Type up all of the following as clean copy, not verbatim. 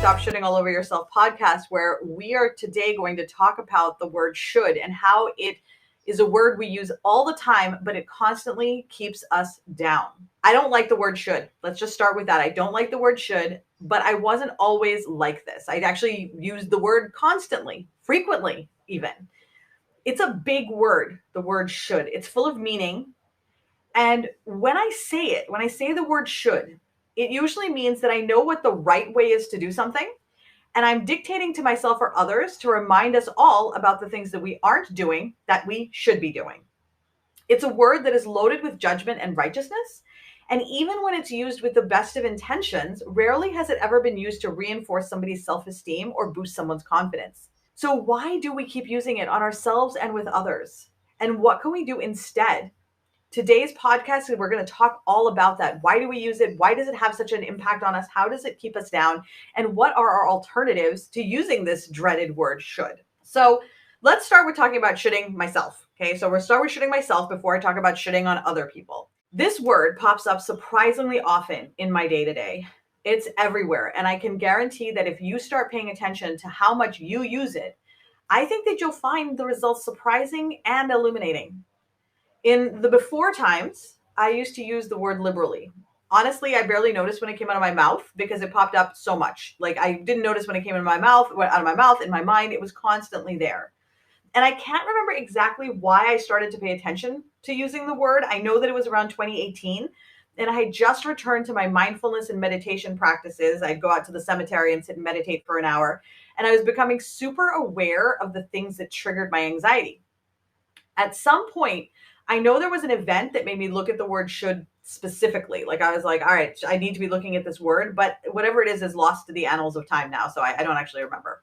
Stop Shitting All Over Yourself podcast, where we are today going to talk about the word should and how it is a word we use all the time, but it constantly keeps us down. I don't like the word should. Let's just start with that. I don't like the word should, but I wasn't always like this. I'd actually used the word constantly, frequently even. It's a big word, the word should. It's full of meaning. And when I say the word should, it usually means that I know what the right way is to do something. And I'm dictating to myself or others to remind us all about the things that we aren't doing that we should be doing. It's a word that is loaded with judgment and righteousness. And even when it's used with the best of intentions, rarely has it ever been used to reinforce somebody's self-esteem or boost someone's confidence. So why do we keep using it on ourselves and with others? And what can we do instead? Today's podcast, we're going to talk all about that. Why do we use it? Why does it have such an impact on us? How does it keep us down? And what are our alternatives to using this dreaded word should? So let's start with talking about shitting myself. Okay, so we'll start with shitting myself before I talk about shitting on other people. This word pops up surprisingly often in my day-to-day. It's everywhere. And I can guarantee that if you start paying attention to how much you use it, I think that you'll find the results surprising and illuminating. In the before times, I used to use the word liberally. Honestly, I barely noticed when it came out of my mouth because it popped up so much. Like I didn't notice when it came out of my mouth, in my mind, it was constantly there. And I can't remember exactly why I started to pay attention to using the word. I know that it was around 2018, and I had just returned to my mindfulness and meditation practices. I'd go out to the cemetery and sit and meditate for an hour, and I was becoming super aware of the things that triggered my anxiety. At some point, I know there was an event that made me look at the word should specifically. Like I was like, all right, I need to be looking at this word, but whatever it is lost to the annals of time now. So I don't actually remember.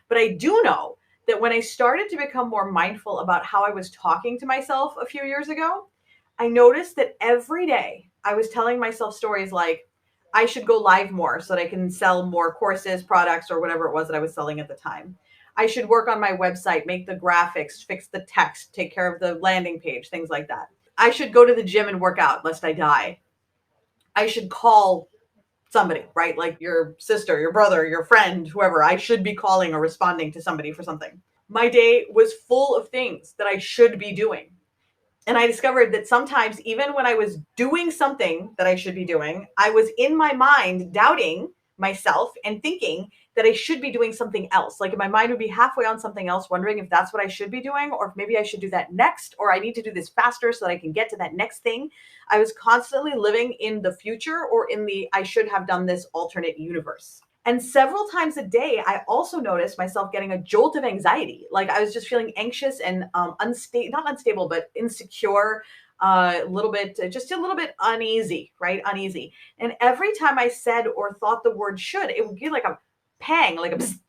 But I do know that when I started to become more mindful about how I was talking to myself a few years ago, I noticed that every day I was telling myself stories like, I should go live more so that I can sell more courses, products, or whatever it was that I was selling at the time. I should work on my website, make the graphics, fix the text, take care of the landing page, things like that. I should go to the gym and work out lest I die. I should call somebody, right? Like your sister, your brother, your friend, whoever. I should be calling or responding to somebody for something. My day was full of things that I should be doing. And I discovered that sometimes, even when I was doing something that I should be doing, I was in my mind doubting myself and thinking that I should be doing something else. Like my mind would be halfway on something else, wondering if that's what I should be doing, or if maybe I should do that next, or I need to do this faster so that I can get to that next thing. I was constantly living in the future or in the I should have done this alternate universe. And several times a day, I also noticed myself getting a jolt of anxiety. Like I was just feeling anxious and not unstable, but insecure, a little bit uneasy, right? Uneasy. And every time I said or thought the word should, it would be like a pang, like a, psst,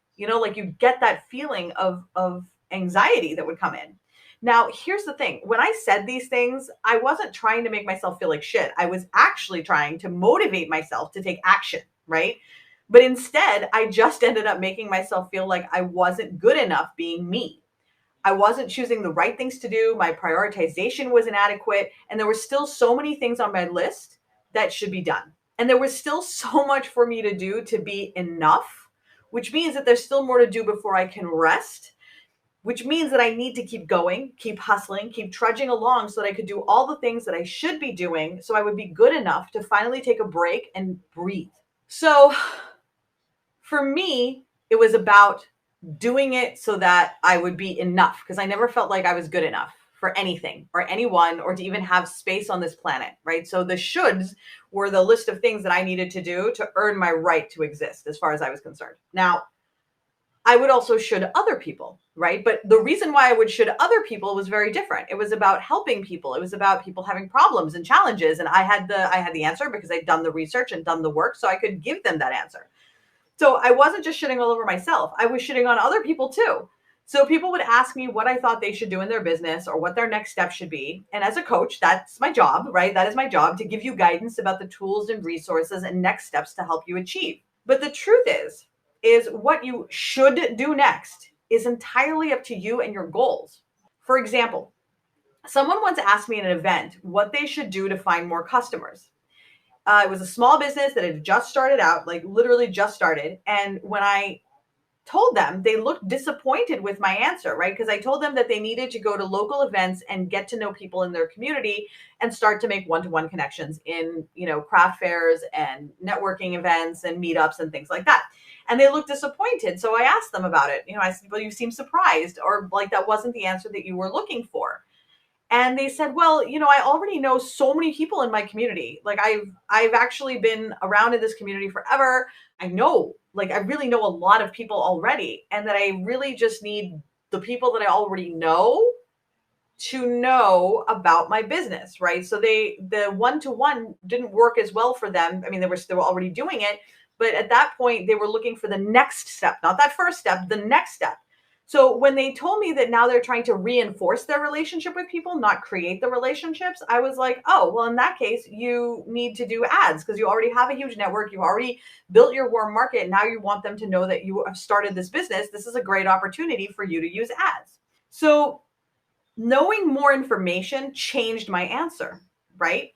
like you get that feeling of anxiety that would come in. Now, here's the thing. When I said these things, I wasn't trying to make myself feel like shit. I was actually trying to motivate myself to take action, right? But instead, I just ended up making myself feel like I wasn't good enough being me. I wasn't choosing the right things to do. My prioritization was inadequate. And there were still so many things on my list that should be done. And there was still so much for me to do to be enough, which means that there's still more to do before I can rest, which means that I need to keep going, keep hustling, keep trudging along so that I could do all the things that I should be doing so I would be good enough to finally take a break and breathe. So for me, it was about doing it so that I would be enough, because I never felt like I was good enough for anything or anyone or to even have space on this planet, right? So the shoulds were the list of things that I needed to do to earn my right to exist as far as I was concerned. Now, I would also should other people, right? But the reason why I would should other people was very different. It was about helping people. It was about people having problems and challenges. And I had the answer because I'd done the research and done the work, so I could give them that answer. So I wasn't just shitting all over myself. I was shitting on other people too. So people would ask me what I thought they should do in their business or what their next step should be. And as a coach, that's my job, right? That is my job, to give you guidance about the tools and resources and next steps to help you achieve. But the truth is what you should do next is entirely up to you and your goals. For example, someone once asked me in an event what they should do to find more customers. It was a small business that had just started out, like literally just started. And when I told them, they looked disappointed with my answer, right? Because I told them that they needed to go to local events and get to know people in their community and start to make one-to-one connections in, craft fairs and networking events and meetups and things like that. And they looked disappointed. So I asked them about it. I said, well, you seem surprised, or like that wasn't the answer that you were looking for. And they said, well, I already know so many people in my community. Like I've actually been around in this community forever. I know, like I really know a lot of people already, and that I really just need the people that I already know to know about my business, right? So the one-to-one didn't work as well for them. I mean, they were already doing it, but at that point they were looking for the next step, not that first step, the next step. So when they told me that now they're trying to reinforce their relationship with people, not create the relationships, I was like, oh, well, in that case, you need to do ads because you already have a huge network. You already built your warm market. Now you want them to know that you have started this business. This is a great opportunity for you to use ads. So knowing more information changed my answer, right?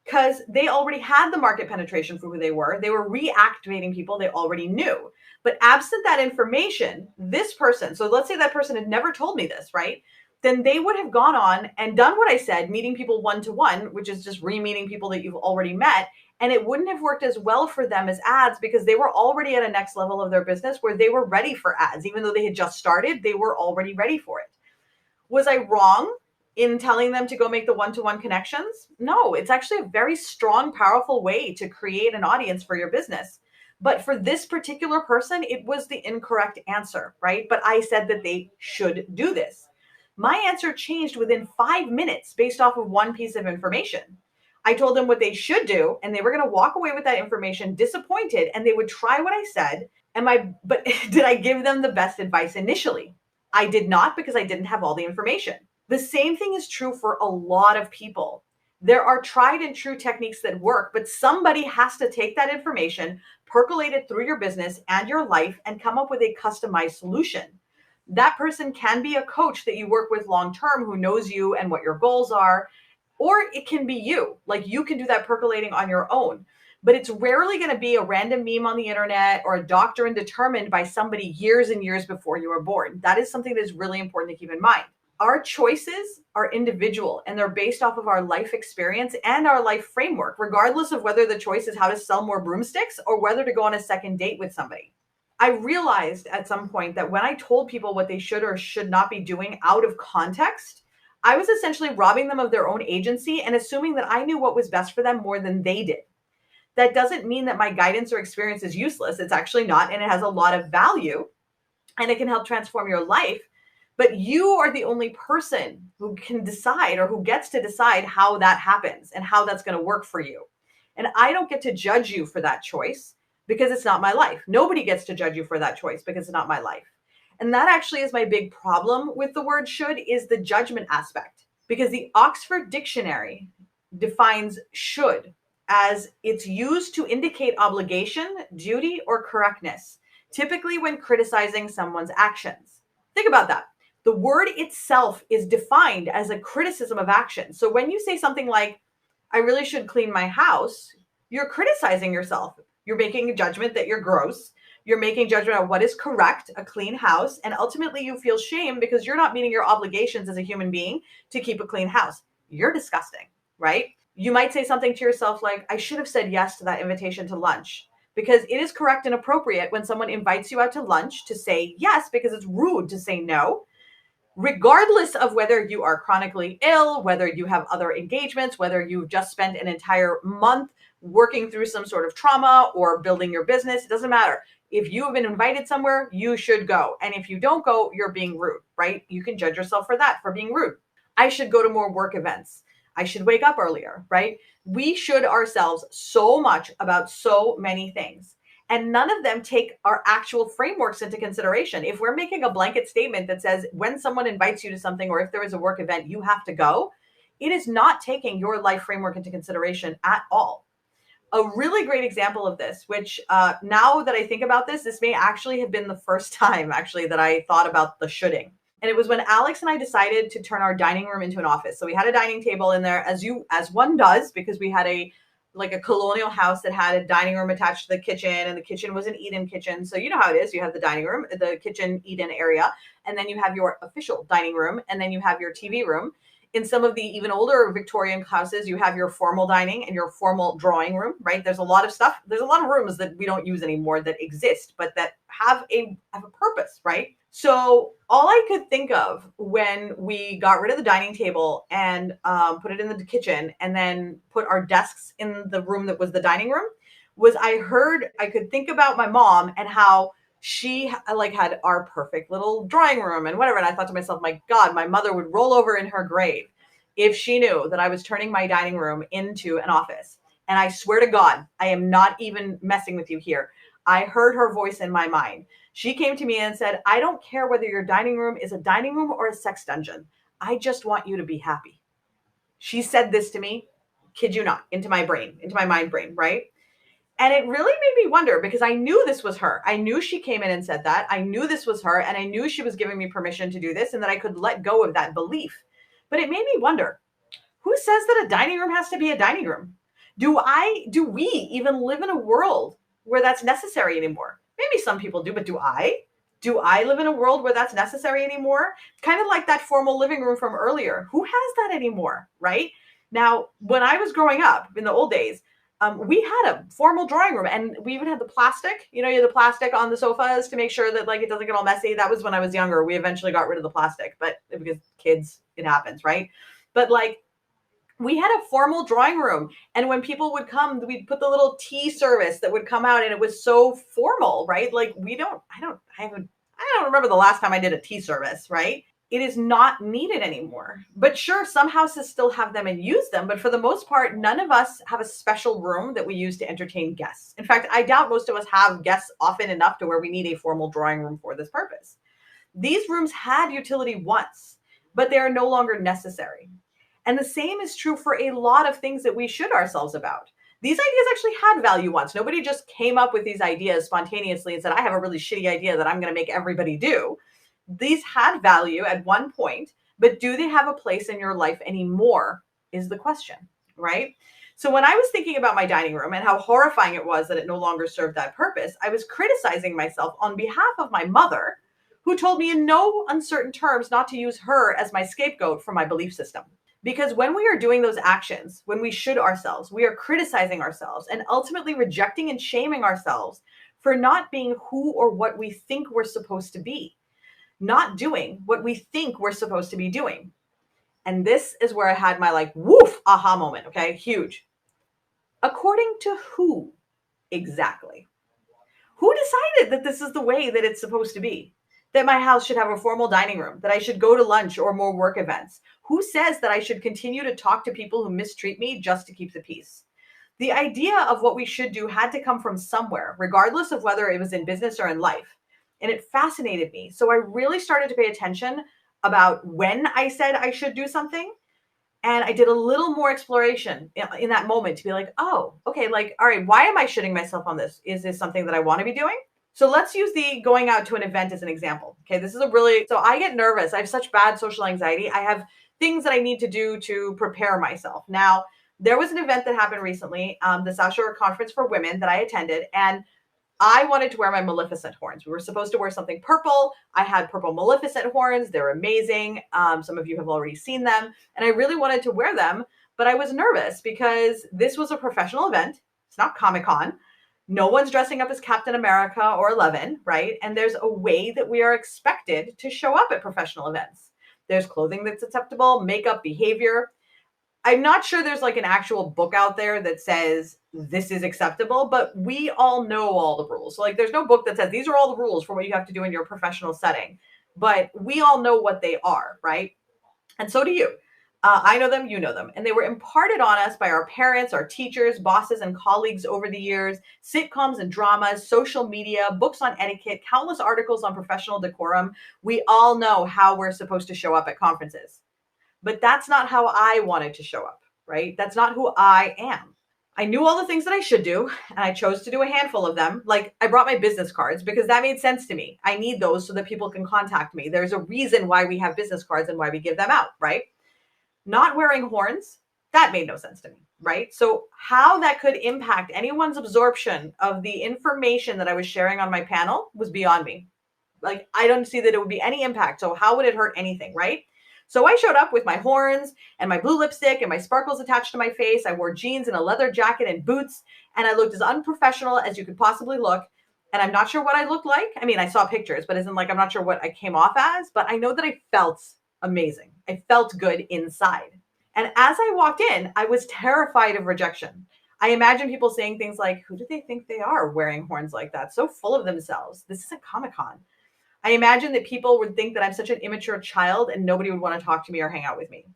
Because they already had the market penetration for who they were. They were reactivating people they already knew. But absent that information, this person, so let's say that person had never told me this, right? Then they would have gone on and done what I said, meeting people one-to-one, which is just re-meeting people that you've already met. And it wouldn't have worked as well for them as ads because they were already at a next level of their business where they were ready for ads. Even though they had just started, they were already ready for it. Was I wrong in telling them to go make the one-to-one connections? No, it's actually a very strong, powerful way to create an audience for your business. But for this particular person, it was the incorrect answer, right? But I said that they should do this. My answer changed within 5 minutes based off of one piece of information. I told them what they should do, and they were going to walk away with that information disappointed, and they would try what I said. But did I give them the best advice initially? I did not, because I didn't have all the information. The same thing is true for a lot of people. There are tried and true techniques that work, but somebody has to take that information, percolate it through your business and your life, and come up with a customized solution. That person can be a coach that you work with long term who knows you and what your goals are, or it can be you. Like you can do that percolating on your own. But it's rarely going to be a random meme on the internet or a doctrine determined by somebody years and years before you were born. That is something that is really important to keep in mind. Our choices are individual and they're based off of our life experience and our life framework, regardless of whether the choice is how to sell more broomsticks or whether to go on a second date with somebody. I realized at some point that when I told people what they should or should not be doing out of context, I was essentially robbing them of their own agency and assuming that I knew what was best for them more than they did. That doesn't mean that my guidance or experience is useless. It's actually not, and it has a lot of value and it can help transform your life. But you are the only person who can decide or who gets to decide how that happens and how that's going to work for you. And I don't get to judge you for that choice because it's not my life. Nobody gets to judge you for that choice because it's not my life. And that actually is my big problem with the word should, is the judgment aspect. Because the Oxford Dictionary defines should as it's used to indicate obligation, duty, or correctness, typically when criticizing someone's actions. Think about that. The word itself is defined as a criticism of action. So when you say something like, I really should clean my house, you're criticizing yourself. You're making a judgment that you're gross. You're making judgment on what is correct, a clean house, and ultimately you feel shame because you're not meeting your obligations as a human being to keep a clean house. You're disgusting, right? You might say something to yourself like, I should have said yes to that invitation to lunch, because it is correct and appropriate when someone invites you out to lunch to say yes, because it's rude to say no, regardless of whether you are chronically ill, whether you have other engagements, whether you've just spent an entire month working through some sort of trauma or building your business. It doesn't matter. If you have been invited somewhere, you should go. And if you don't go, you're being rude, right? You can judge yourself for that, for being rude. I should go to more work events. I should wake up earlier, right? We should ourselves so much about so many things. And none of them take our actual frameworks into consideration. If we're making a blanket statement that says when someone invites you to something or if there is a work event, you have to go, it is not taking your life framework into consideration at all. A really great example of this, which now that I think about this, this may actually have been the first time actually that I thought about the shoulding. And it was when Alex and I decided to turn our dining room into an office. So we had a dining table in there, as one does, because we had a like a colonial house that had a dining room attached to the kitchen, and the kitchen was an eat-in kitchen. So you know how it is. You have the dining room, the kitchen eat-in area, and then you have your official dining room, and then you have your TV room. In some of the even older Victorian houses, you have your formal dining and your formal drawing room, right? There's a lot of stuff. There's a lot of rooms that we don't use anymore that exist, but that have a purpose, right? So all I could think of when we got rid of the dining table and put it in the kitchen and then put our desks in the room that was the dining room was I could think about my mom and how she like had our perfect little drawing room and whatever. And I thought to myself, my God, my mother would roll over in her grave if she knew that I was turning my dining room into an office. And I swear to God, I am not even messing with you here. I heard her voice in my mind. She came to me and said, I don't care whether your dining room is a dining room or a sex dungeon. I just want you to be happy. She said this to me, kid you not, into my brain, into my mind brain, right? And it really made me wonder because I knew this was her. I knew she came in and said that. I knew this was her, and I knew she was giving me permission to do this and that I could let go of that belief. But it made me wonder, who says that a dining room has to be a dining room? Do we even live in a world where that's necessary anymore? Maybe some people do, but do I? Do I live in a world where that's necessary anymore? Kind of like that formal living room from earlier. Who has that anymore, right? Now, when I was growing up in the old days, we had a formal drawing room, and we even had the plastic, you had the plastic on the sofas to make sure that like it doesn't get all messy. That was when I was younger. We eventually got rid of the plastic, but because kids, it happens, right? But like, we had a formal drawing room, and when people would come, we'd put the little tea service that would come out, and it was so formal, right? Like I don't remember the last time I did a tea service, right? It is not needed anymore. But sure, some houses still have them and use them, but for the most part, none of us have a special room that we use to entertain guests. In fact, I doubt most of us have guests often enough to where we need a formal drawing room for this purpose. These rooms had utility once, but they are no longer necessary. And the same is true for a lot of things that we should ourselves about. These ideas actually had value once. Nobody just came up with these ideas spontaneously and said, I have a really shitty idea that I'm going to make everybody do. These had value at one point, but do they have a place in your life anymore is the question, right? So when I was thinking about my dining room and how horrifying it was that it no longer served that purpose, I was criticizing myself on behalf of my mother, who told me in no uncertain terms not to use her as my scapegoat for my belief system. Because when we are doing those actions, when we should ourselves, we are criticizing ourselves and ultimately rejecting and shaming ourselves for not being who or what we think we're supposed to be, not doing what we think we're supposed to be doing. And this is where I had my like, woof, aha moment, okay? Huge. According to who exactly? Who decided that this is the way that it's supposed to be? That my house should have a formal dining room, that I should go to lunch or more work events? Who says that I should continue to talk to people who mistreat me just to keep the peace? The idea of what we should do had to come from somewhere, regardless of whether it was in business or in life. And it fascinated me. So I really started to pay attention about when I said I should do something. And I did a little more exploration in that moment to be like, oh, okay, like, all right, why am I shitting myself on this? Is this something that I want to be doing? So let's use the going out to an event as an example. Okay, this is so I get nervous. I have such bad social anxiety. I have things that I need to do to prepare myself. Now, there was an event that happened recently, the South Shore Conference for Women that I attended, and I wanted to wear my Maleficent horns. We were supposed to wear something purple. I had purple Maleficent horns. They're amazing. Some of you have already seen them, and I really wanted to wear them, but I was nervous because this was a professional event. It's not Comic-Con. No one's dressing up as Captain America or Eleven, right? And there's a way that we are expected to show up at professional events. There's clothing that's acceptable, makeup, behavior. I'm not sure there's like an actual book out there that says this is acceptable, but we all know all the rules. So like there's no book that says these are all the rules for what you have to do in your professional setting, but we all know what they are, right? And so do you. I know them, you know them. And they were imparted on us by our parents, our teachers, bosses, and colleagues over the years, sitcoms and dramas, social media, books on etiquette, countless articles on professional decorum. We all know how we're supposed to show up at conferences. But that's not how I wanted to show up, right? That's not who I am. I knew all the things that I should do, and I chose to do a handful of them. Like I brought my business cards because that made sense to me. I need those so that people can contact me. There's a reason why we have business cards and why we give them out, right? Not wearing horns, That made no sense to me, right? So how that could impact anyone's absorption of the information that I was sharing on my panel was beyond me. Like, I don't see that it would be any impact. So how would it hurt anything, right? So I showed up with my horns and my blue lipstick and my sparkles attached to my face. I wore jeans and a leather jacket and boots, and I looked as unprofessional as you could possibly look. And I'm not sure what I looked like. I mean, I saw pictures, but isn't like I'm not sure what I came off as, but I know that I felt amazing. I felt good inside. And as I walked in, I was terrified of rejection. I imagine people saying things like, who do they think they are wearing horns like that? So full of themselves. This isn't Comic-Con. I imagine that people would think that I'm such an immature child and nobody would want to talk to me or hang out with me.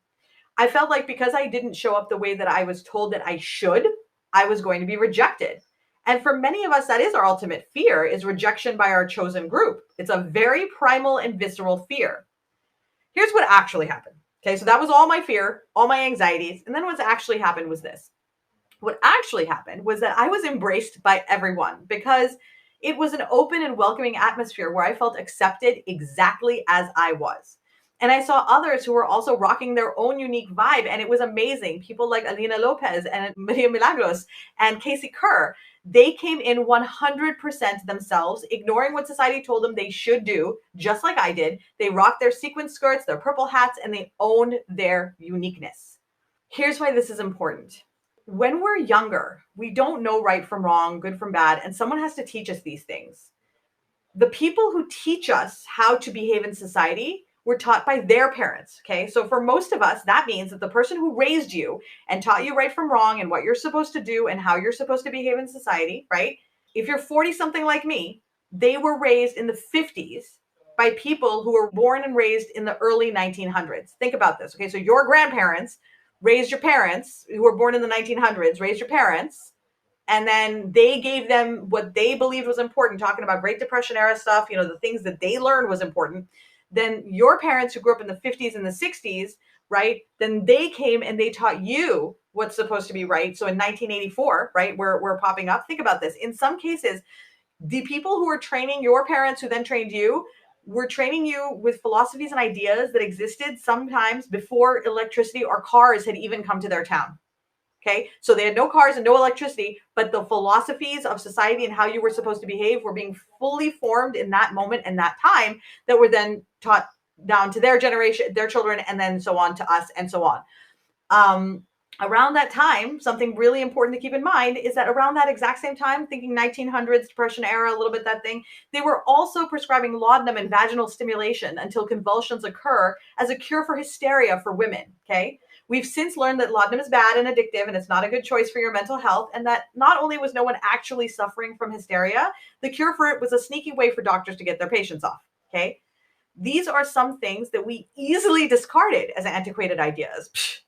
I felt like because I didn't show up the way that I was told that I should, I was going to be rejected. And for many of us, that is our ultimate fear, is rejection by our chosen group. It's a very primal and visceral fear. Here's what actually happened. Okay, so that was all my fear, all my anxieties. And then what's actually happened was this. What actually happened was that I was embraced by everyone because it was an open and welcoming atmosphere where I felt accepted exactly as I was. And I saw others who were also rocking their own unique vibe, and it was amazing. People like Alina Lopez and Maria Milagros and Casey Kerr, they came in 100% themselves, ignoring what society told them they should do, just like I did. They rocked their sequin skirts, their purple hats, and they owned their uniqueness. Here's why this is important. When we're younger, we don't know right from wrong, good from bad, and someone has to teach us these things. The people who teach us how to behave in society were taught by their parents, okay? So for most of us, that means that the person who raised you and taught you right from wrong and what you're supposed to do and how you're supposed to behave in society, right? If you're 40-something like me, they were raised in the 50s by people who were born and raised in the early 1900s. Think about this, okay? So your grandparents raised your parents who were born in the 1900s, raised your parents, and then they gave them what they believed was important, talking about Great Depression era stuff, you know, the things that they learned was important. Then your parents who grew up in the 50s and the 60s, right? Then they came and they taught you what's supposed to be right. So in 1984, right, we're popping up. Think about this. In some cases, the people who were training your parents who then trained you were training you with philosophies and ideas that existed sometimes before electricity or cars had even come to their town. Okay, so they had no cars and no electricity, but the philosophies of society and how you were supposed to behave were being fully formed in that moment and that time that were then taught down to their generation, their children, and then so on to us and so on. Around that time, something really important to keep in mind is that around that exact same time, thinking 1900s, Depression era, a little bit that thing, they were also prescribing laudanum and vaginal stimulation until convulsions occur as a cure for hysteria for women, okay? We've since learned that laudanum is bad and addictive and it's not a good choice for your mental health, and that not only was no one actually suffering from hysteria, the cure for it was a sneaky way for doctors to get their patients off, okay? These are some things that we easily discarded as antiquated ideas. Psh,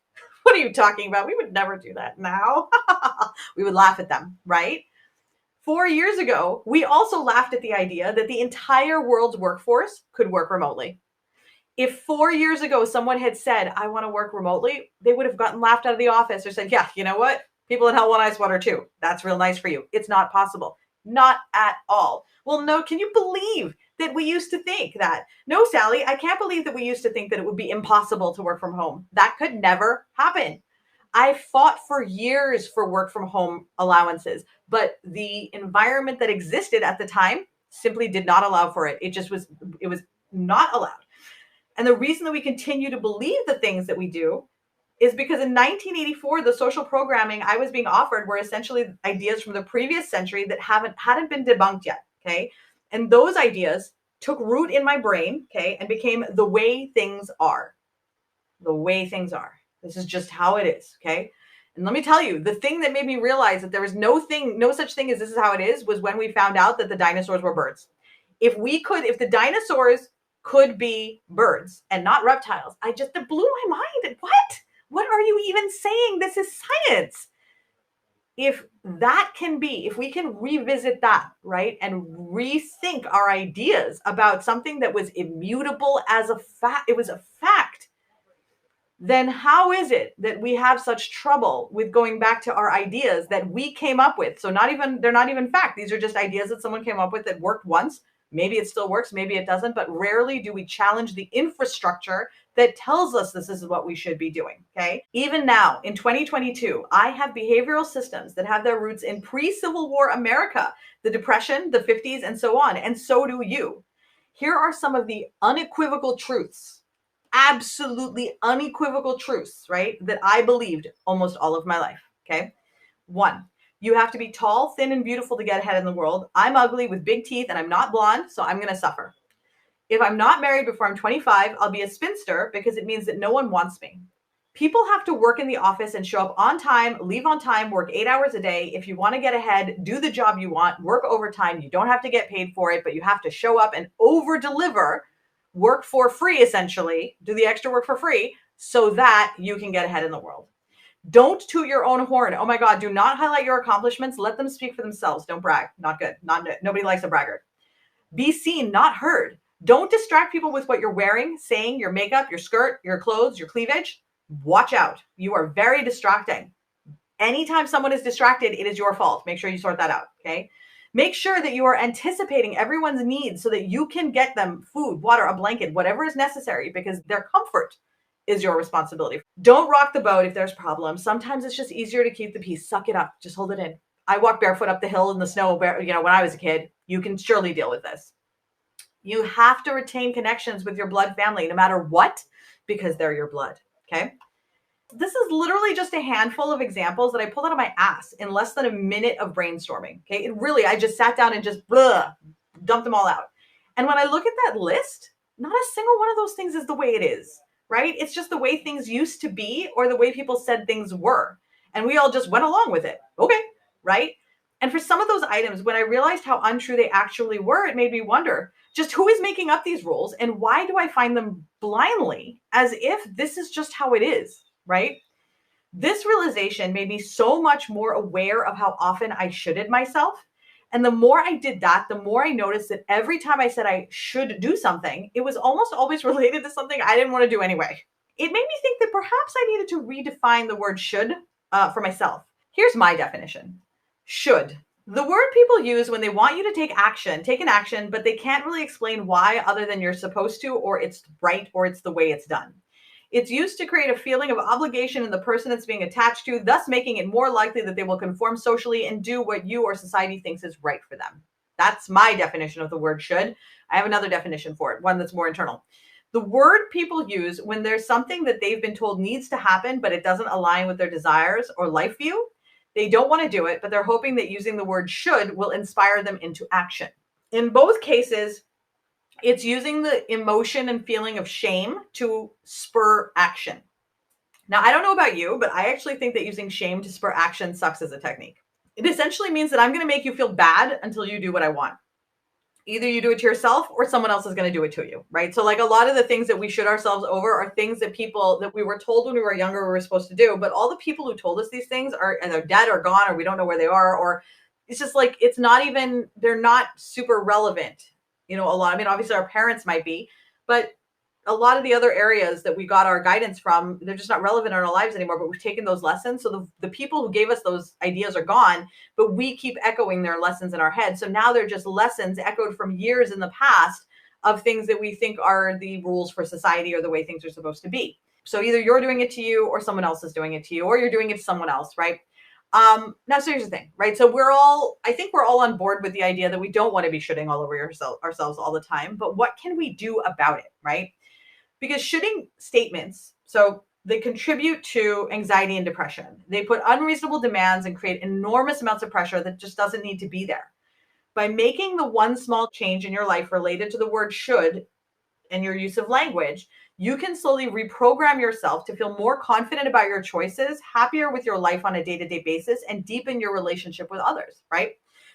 what are you talking about? We would never do that now. We would laugh at them, right? 4 years ago, we also laughed at the idea that the entire world's workforce could work remotely. If 4 years ago someone had said, I want to work remotely, they would have gotten laughed out of the office or said, yeah, you know what? People in hell want ice water too. That's real nice for you. It's not possible. Not at all. Well, no, can you believe that we used to think that? No, Sally, I can't believe that we used to think that it would be impossible to work from home. That could never happen. I fought for years for work from home allowances, but the environment that existed at the time simply did not allow for it. It was not allowed. And the reason that we continue to believe the things that we do is because in 1984, the social programming I was being offered were essentially ideas from the previous century that hadn't been debunked yet, okay? And those ideas took root in my brain, okay, and became the way things are. The way things are. This is just how it is, okay? And let me tell you, the thing that made me realize that there was no such thing as this is how it is, was when we found out that the dinosaurs were birds. If the dinosaurs could be birds and not reptiles, it blew my mind. What are you even saying? This is science. If we can revisit that, right, and rethink our ideas about something that was immutable as a fact, it was a fact, then how is it that we have such trouble with going back to our ideas that we came up with? So they're not even fact. These are just ideas that someone came up with that worked once, Maybe it still works, maybe it doesn't, but rarely do we challenge the infrastructure that tells us this is what we should be doing. Okay. Even now in 2022, I have behavioral systems that have their roots in pre-Civil War America, the Depression, the 50s, and so on. And so do you. Here are some of the unequivocal truths, absolutely unequivocal truths, right? That I believed almost all of my life. Okay. One, you have to be tall, thin, and beautiful to get ahead in the world. I'm ugly with big teeth and I'm not blonde, so I'm going to suffer. If I'm not married before I'm 25, I'll be a spinster because it means that no one wants me. People have to work in the office and show up on time, leave on time, work 8 hours a day. If you want to get ahead, do the job you want, work overtime. You don't have to get paid for it, but you have to show up and over deliver, work for free, essentially, do the extra work for free so that you can get ahead in the world. Don't toot your own horn. Oh my God, do not highlight your accomplishments. Let them speak for themselves. Don't brag. Not good. Nobody likes a braggart. Be seen, not heard. Don't distract people with what you're wearing, saying, your makeup, your skirt, your clothes, your cleavage. Watch out. You are very distracting. Anytime someone is distracted, it is your fault. Make sure you sort that out, okay? Make sure that you are anticipating everyone's needs so that you can get them food, water, a blanket, whatever is necessary, because their comfort is your responsibility. Don't rock the boat if there's problems. Sometimes it's just easier to keep the peace. Suck it up. Just hold it in. I walked barefoot up the hill in the snow, when I was a kid. You can surely deal with this. You have to retain connections with your blood family, no matter what, because they're your blood, okay? This is literally just a handful of examples that I pulled out of my ass in less than a minute of brainstorming, okay? I just sat down and just dumped them all out. And when I look at that list, not a single one of those things is the way it is, right? It's just the way things used to be or the way people said things were. And we all just went along with it. Okay, right? And for some of those items, when I realized how untrue they actually were, it made me wonder just who is making up these rules and why do I find them blindly as if this is just how it is, right? This realization made me so much more aware of how often I shoulded myself. And the more I did that, the more I noticed that every time I said I should do something, it was almost always related to something I didn't want to do anyway. It made me think that perhaps I needed to redefine the word should for myself. Here's my definition. Should. The word people use when they want you to take an action, but they can't really explain why other than you're supposed to, or it's right, or it's the way it's done. It's used to create a feeling of obligation in the person it's being attached to, thus making it more likely that they will conform socially and do what you or society thinks is right for them. That's my definition of the word should. I have another definition for it, one that's more internal. The word people use when there's something that they've been told needs to happen, but it doesn't align with their desires or life view. They don't want to do it, but they're hoping that using the word should will inspire them into action. In both cases, it's using the emotion and feeling of shame to spur action. Now, I don't know about you, but I actually think that using shame to spur action sucks as a technique. It essentially means that I'm going to make you feel bad until you do what I want. Either you do it to yourself or someone else is going to do it to you, right? So like a lot of the things that we should ourselves over are things that we were told when we were younger we were supposed to do. But all the people who told us these things are either dead or gone, or we don't know where they are, or it's just like, they're not super relevant. Obviously our parents might be, but a lot of the other areas that we got our guidance from, they're just not relevant in our lives anymore, but we've taken those lessons. So the people who gave us those ideas are gone, but we keep echoing their lessons in our head. So now they're just lessons echoed from years in the past of things that we think are the rules for society or the way things are supposed to be. So either you're doing it to you or someone else is doing it to you, or you're doing it to someone else, right? Now, so here's the thing, right? So I think we're all on board with the idea that we don't want to be shitting all over ourselves all the time, but what can we do about it, right? Because shoulding statements, so they contribute to anxiety and depression. They put unreasonable demands and create enormous amounts of pressure that just doesn't need to be there. By making the one small change in your life related to the word should and your use of language, you can slowly reprogram yourself to feel more confident about your choices, happier with your life on a day-to-day basis, and deepen your relationship with others, right?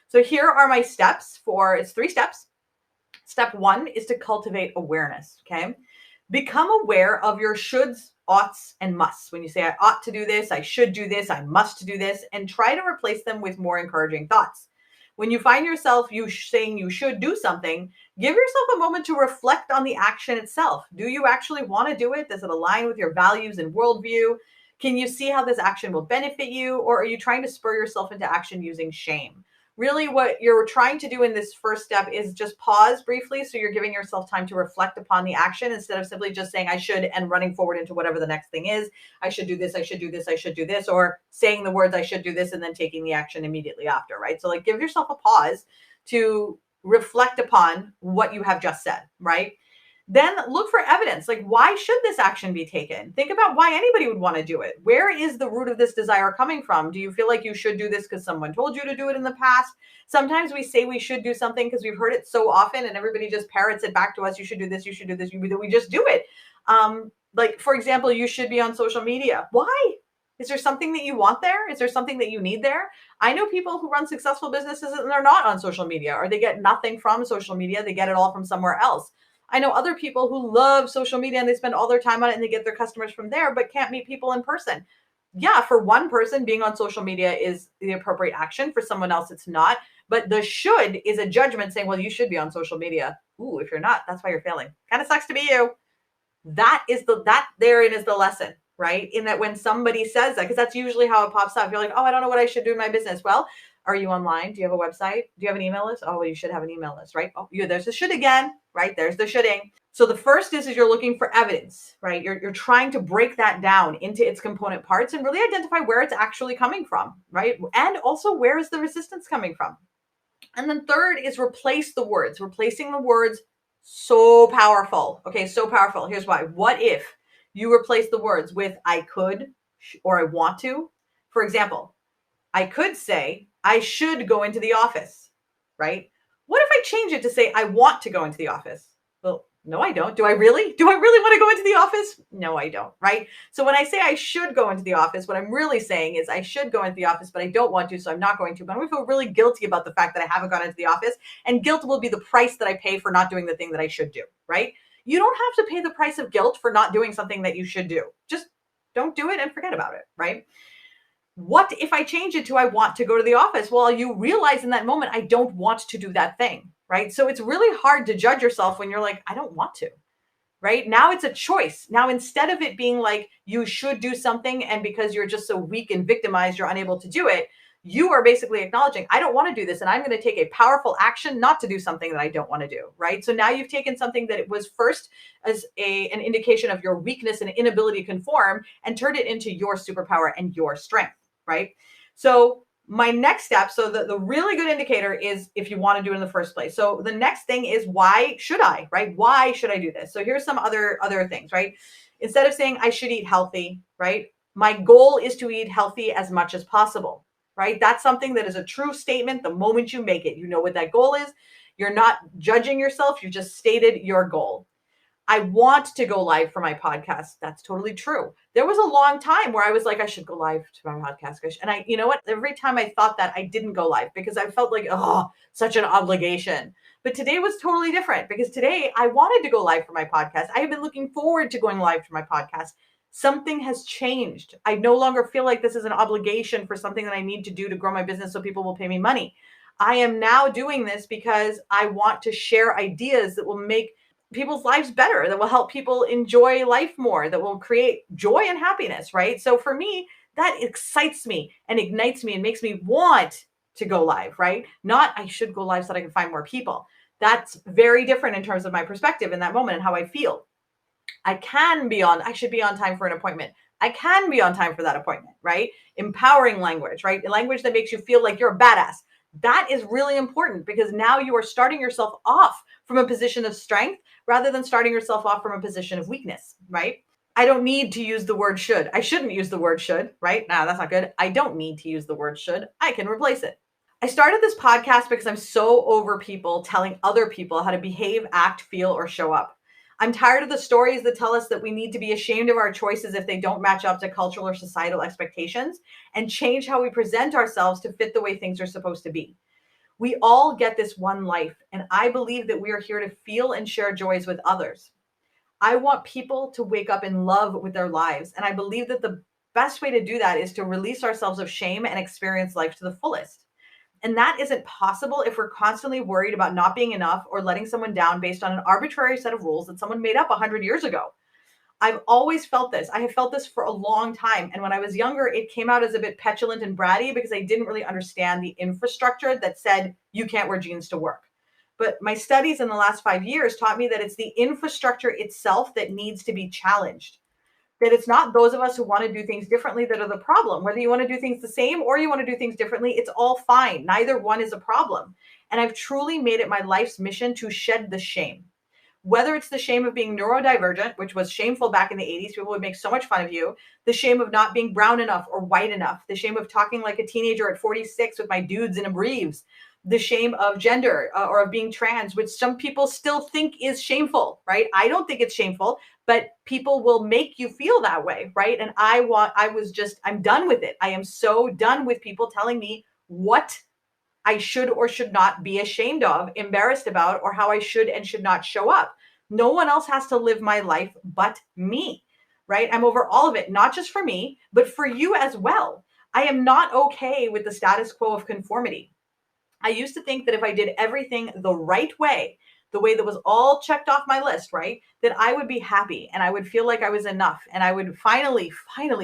So here are my steps it's 3 steps. Step 1 is to cultivate awareness, okay? Become aware of your shoulds, oughts, and musts. When you say, I ought to do this, I should do this, I must do this, and try to replace them with more encouraging thoughts. When you find yourself saying you should do something, give yourself a moment to reflect on the action itself. Do you actually want to do it? Does it align with your values and worldview? Can you see how this action will benefit you? Or are you trying to spur yourself into action using shame? Really what you're trying to do in this first step is just pause briefly. So you're giving yourself time to reflect upon the action instead of simply just saying I should and running forward into whatever the next thing is. I should do this, I should do this, I should do this, or saying the words I should do this and then taking the action immediately after, right? So like give yourself a pause to reflect upon what you have just said, right? Then look for evidence. Like, why should this action be taken? Think about why anybody would want to do it. Where is the root of this desire coming from? Do you feel like you should do this because someone told you to do it in the past? Sometimes we say we should do something because we've heard it so often and everybody just parrots it back to us. You should do this. You should do this. We just do it. Like, for example, you should be on social media. Why? Is there something that you want there? Is there something that you need there? I know people who run successful businesses and they're not on social media, or they get nothing from social media. They get it all from somewhere else. I know other people who love social media and they spend all their time on it and they get their customers from there, but can't meet people in person. Yeah, for one person, being on social media is the appropriate action. For someone else, it's not. But the should is a judgment saying, well, you should be on social media. Ooh, if you're not, that's why you're failing. Kind of sucks to be you. That therein is the lesson, right? In that when somebody says that, because that's usually how it pops up. You're like, oh, I don't know what I should do in my business. Well, are you online? Do you have a website? Do you have an email list? Oh, well, you should have an email list, right? Oh, there's the should again, right? There's the shoulding. So the first is you're looking for evidence, right? You're trying to break that down into its component parts and really identify where it's actually coming from, right? And also where is the resistance coming from? And then third is replace the words. Replacing the words, so powerful. Okay, so powerful. Here's why. What if you replace the words with I could or I want to? For example, I could say I should go into the office, right? What if I change it to say I want to go into the office? Well, no, I don't. Do I really? Do I really want to go into the office? No, I don't, right? So when I say I should go into the office, what I'm really saying is I should go into the office, but I don't want to, so I'm not going to. But I'm going to feel really guilty about the fact that I haven't gone into the office, and guilt will be the price that I pay for not doing the thing that I should do, right? You don't have to pay the price of guilt for not doing something that you should do. Just don't do it and forget about it, right? What if I change it to I want to go to the office? Well, you realize in that moment, I don't want to do that thing, right? So it's really hard to judge yourself when you're like, I don't want to, right? Now it's a choice. Now, instead of it being like you should do something and because you're just so weak and victimized, you're unable to do it, you are basically acknowledging, I don't want to do this. And I'm going to take a powerful action not to do something that I don't want to do, right? So now you've taken something that it was first as an indication of your weakness and inability to conform and turned it into your superpower and your strength, right? So my next step, so the really good indicator is if you want to do it in the first place. So the next thing is why should I, right? Why should I do this? So here's some other things, right? Instead of saying I should eat healthy, right? My goal is to eat healthy as much as possible, right? That's something that is a true statement the moment you make it. You know what that goal is. You're not judging yourself. You just stated your goal. I want to go live for my podcast. That's totally true. There was a long time where I was like, I should go live to my podcast. And you know what? Every time I thought that, I didn't go live because I felt like, oh, such an obligation. But today was totally different because today I wanted to go live for my podcast. I have been looking forward to going live for my podcast. Something has changed. I no longer feel like this is an obligation for something that I need to do to grow my business so people will pay me money. I am now doing this because I want to share ideas that will make people's lives better, that will help people enjoy life more, that will create joy and happiness, right? So for me, that excites me and ignites me and makes me want to go live, right? Not I should go live so that I can find more people. That's very different in terms of my perspective in that moment and how I feel. I should be on time for an appointment. I can be on time for that appointment, right? Empowering language, right? Language that makes you feel like you're a badass. That is really important because now you are starting yourself off from a position of strength rather than starting yourself off from a position of weakness, right? I don't need to use the word should. I shouldn't use the word should, right? Nah, that's not good. I don't need to use the word should. I can replace it. I started this podcast because I'm so over people telling other people how to behave, act, feel, or show up. I'm tired of the stories that tell us that we need to be ashamed of our choices if they don't match up to cultural or societal expectations and change how we present ourselves to fit the way things are supposed to be. We all get this one life, and I believe that we are here to feel and share joys with others. I want people to wake up in love with their lives, and I believe that the best way to do that is to release ourselves of shame and experience life to the fullest. And that isn't possible if we're constantly worried about not being enough or letting someone down based on an arbitrary set of rules that someone made up 100 years ago. I've always felt this. I have felt this for a long time. And when I was younger, it came out as a bit petulant and bratty because I didn't really understand the infrastructure that said you can't wear jeans to work. But my studies in the last 5 years taught me that it's the infrastructure itself that needs to be challenged. That it's not those of us who want to do things differently that are the problem. Whether you want to do things the same or you want to do things differently, it's all fine. Neither one is a problem. And I've truly made it my life's mission to shed the shame. Whether it's the shame of being neurodivergent, which was shameful back in the 80s, people would make so much fun of you, the shame of not being brown enough or white enough, the shame of talking like a teenager at 46 with my dudes in a briefs, the shame of gender or of being trans, which some people still think is shameful, right? I don't think it's shameful, but people will make you feel that way, right? And I'm done with it. I am so done with people telling me what I should or should not be ashamed of, embarrassed about, or how I should and should not show up. No one else has to live my life but me, right? I'm over all of it, not just for me, but for you as well. I am not okay with the status quo of conformity. I used to think that if I did everything the right way, the way that was all checked off my list, right, that I would be happy and I would feel like I was enough. And I would finally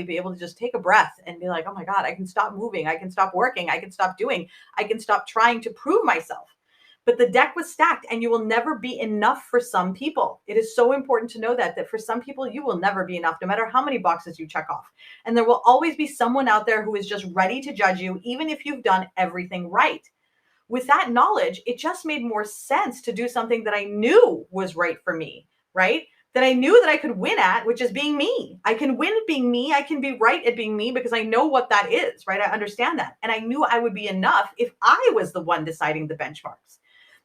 be able to just take a breath and be like, oh my God, I can stop moving. I can stop working. I can stop doing. I can stop trying to prove myself. But the deck was stacked and you will never be enough for some people. It is so important to know that for some people, you will never be enough, no matter how many boxes you check off. And there will always be someone out there who is just ready to judge you, even if you've done everything right. With that knowledge, it just made more sense to do something that I knew was right for me, right? That I knew that I could win at, which is being me. I can win at being me. I can be right at being me because I know what that is, right? I understand that. And I knew I would be enough if I was the one deciding the benchmarks.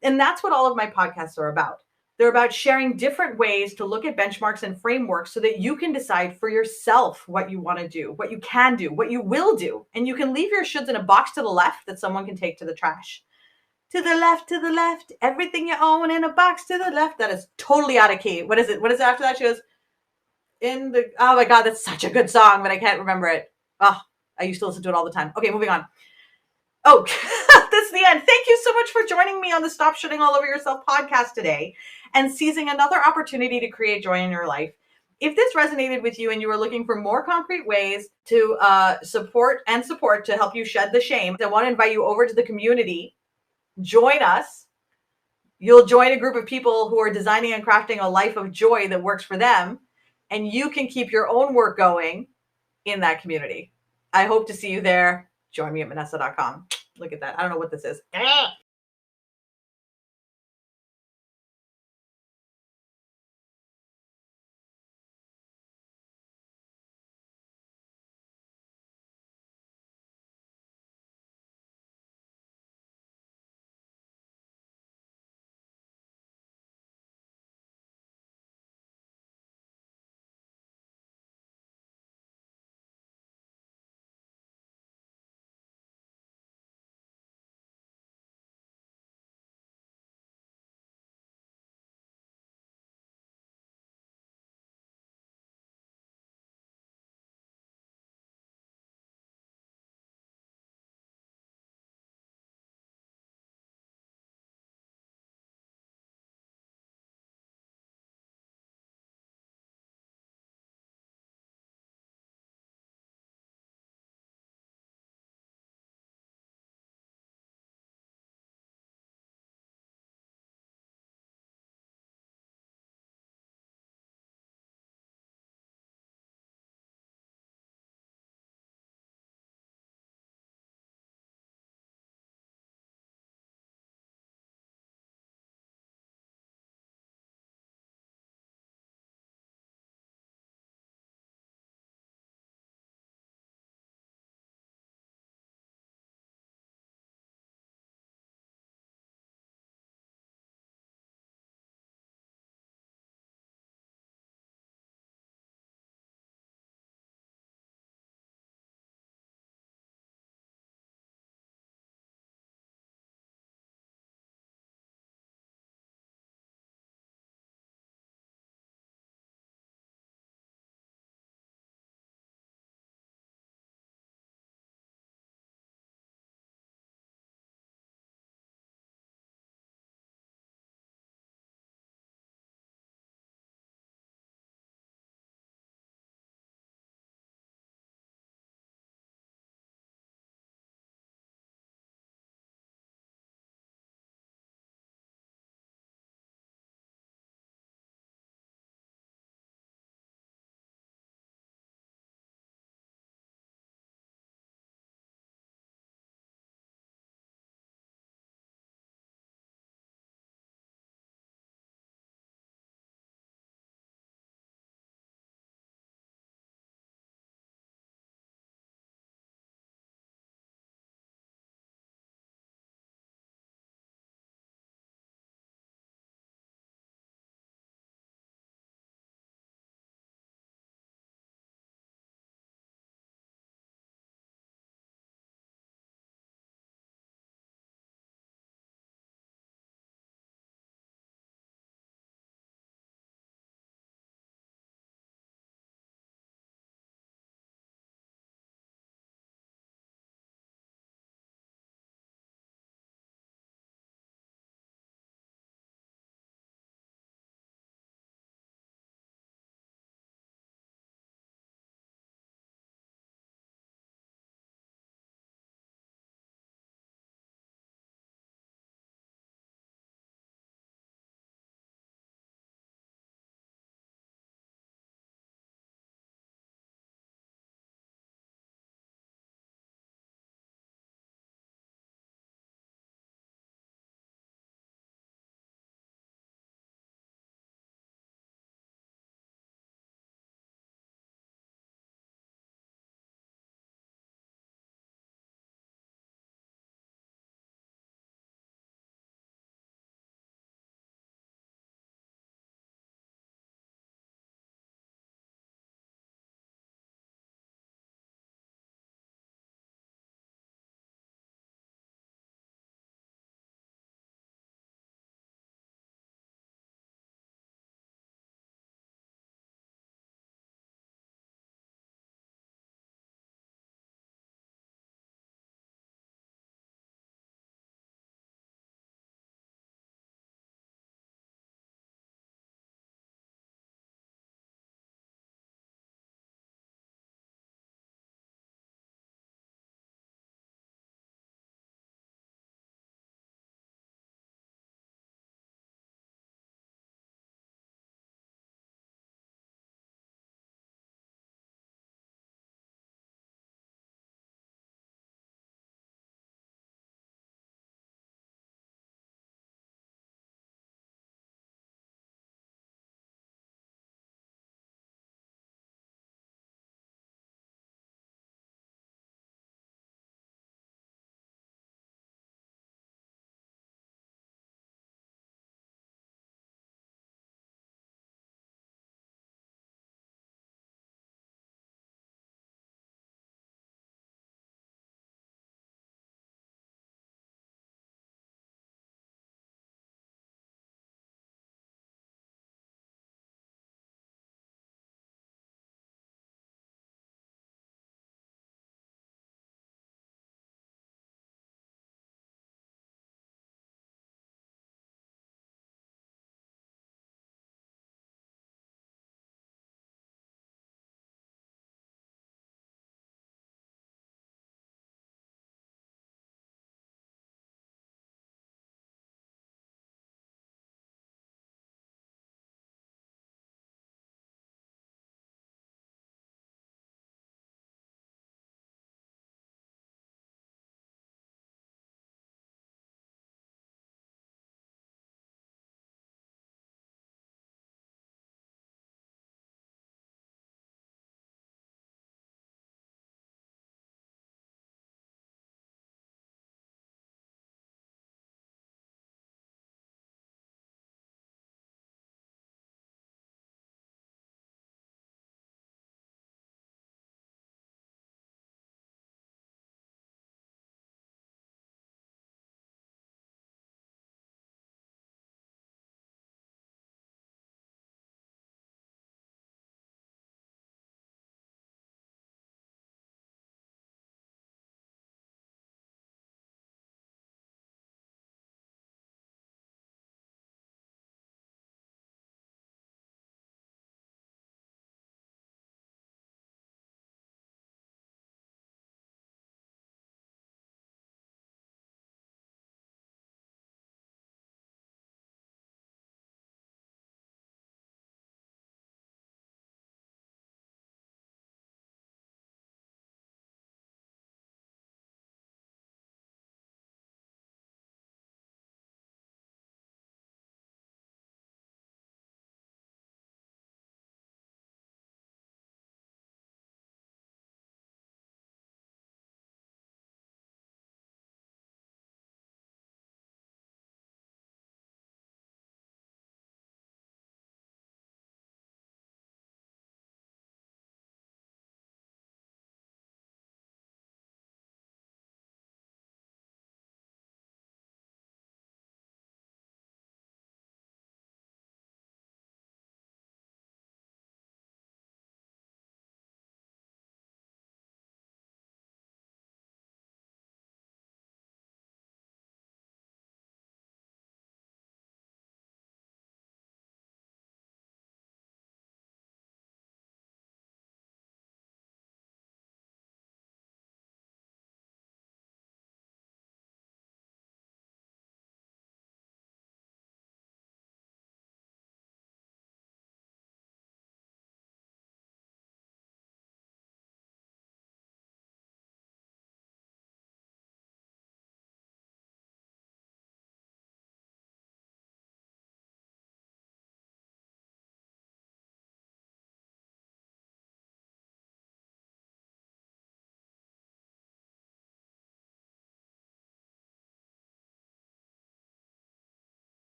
And that's what all of my podcasts are about. They're about sharing different ways to look at benchmarks and frameworks so that you can decide for yourself what you want to do, what you can do, what you will do. And you can leave your shoulds in a box to the left that someone can take to the trash. To the left, everything you own in a box to the left. That is totally out of key. What is it? What is it after that? She goes, oh my God, that's such a good song, but I can't remember it. Oh, I used to listen to it all the time. Okay, moving on. Oh, that's the end. Thank you so much for joining me on the Stop Shitting All Over Yourself podcast today and seizing another opportunity to create joy in your life. If this resonated with you and you are looking for more concrete ways to support to help you shed the shame, I want to invite you over to the community. Join us. You'll join a group of people who are designing and crafting a life of joy that works for them, and you can keep your own work going in that community. I hope to see you there. Join me at Manessa.com. Look at that. I don't know what this is.